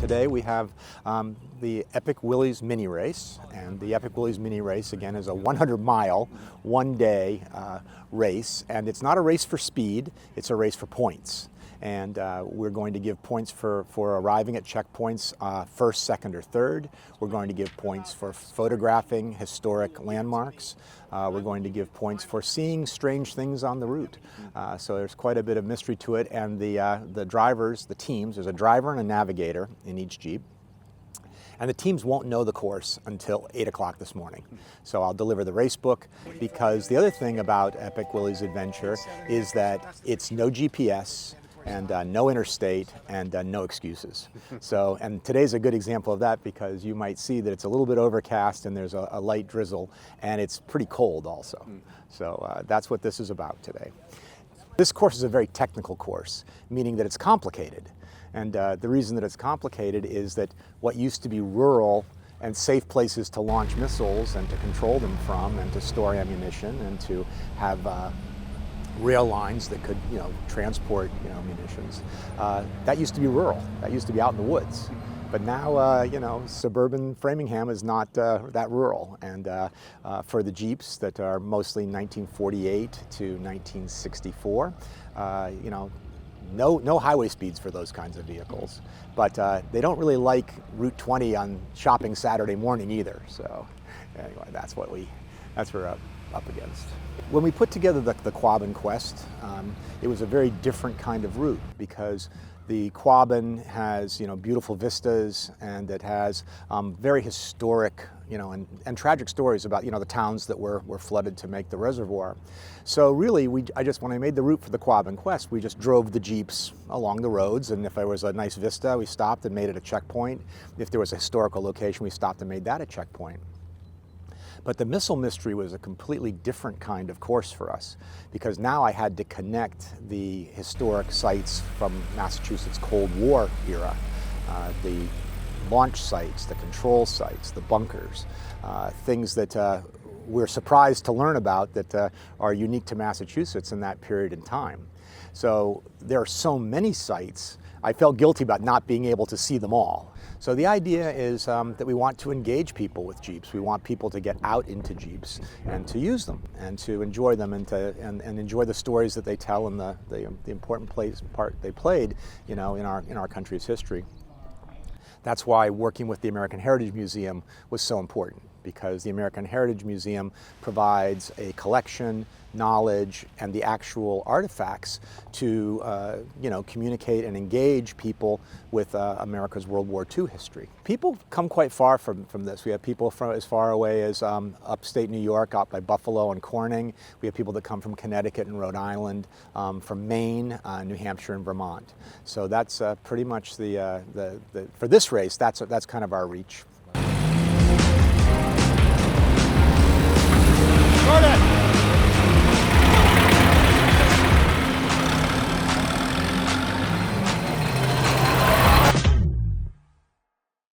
today we have the Epic Willys Mini Race, and the Epic Willys Mini Race again is a 100-mile, one-day race, and it's not a race for speed, it's a race for points. And we're going to give points for arriving at checkpoints first, second, or third. We're going to give points for photographing historic landmarks. We're going to give points for seeing strange things on the route. So there's quite a bit of mystery to it, and the drivers, the teams, there's a driver and a navigator in each Jeep. And the teams won't know the course until 8 o'clock this morning. So I'll deliver the race book, because the other thing about Epic Willys Adventure is that it's no GPS, and no interstate, and no excuses. So, and today's a good example of that, because you might see that it's a little bit overcast and there's a light drizzle, and it's pretty cold also. So that's what this is about today. This course is a very technical course, meaning that it's complicated. And the reason that it's complicated is that what used to be rural and safe places to launch missiles and to control them from, and to store ammunition, and to have rail lines that could, transport, munitions. That used to be rural. That used to be out in the woods. But now, suburban Framingham is not that rural. And for the Jeeps that are mostly 1948 to 1964, no highway speeds for those kinds of vehicles. But they don't really like Route 20 on shopping Saturday morning either. So anyway, that's what we're up against. When we put together the Quabbin Quest, it was a very different kind of route, because the Quabbin has beautiful vistas, and it has very historic and tragic stories about the towns that were flooded to make the reservoir. So really, when I made the route for the Quabbin Quest, we just drove the Jeeps along the roads, and if there was a nice vista, we stopped and made it a checkpoint. If there was a historical location, we stopped and made that a checkpoint. But the missile mystery was a completely different kind of course for us, because now I had to connect the historic sites from Massachusetts Cold War era, the launch sites, the control sites, the bunkers, things that we're surprised to learn about that are unique to Massachusetts in that period in time. So there are so many sites, I felt guilty about not being able to see them all. So the idea is that we want to engage people with Jeeps. We want people to get out into Jeeps and to use them and to enjoy them, and enjoy the stories that they tell, and the important part they played, in our country's history. That's why working with the American Heritage Museum was so important, because the American Heritage Museum provides a collection, knowledge, and the actual artifacts to communicate and engage people with America's World War II history. People come quite far from this. We have people from as far away as upstate New York, out by Buffalo and Corning. We have people that come from Connecticut and Rhode Island, from Maine, New Hampshire, and Vermont. So that's pretty much for this race, that's kind of our reach.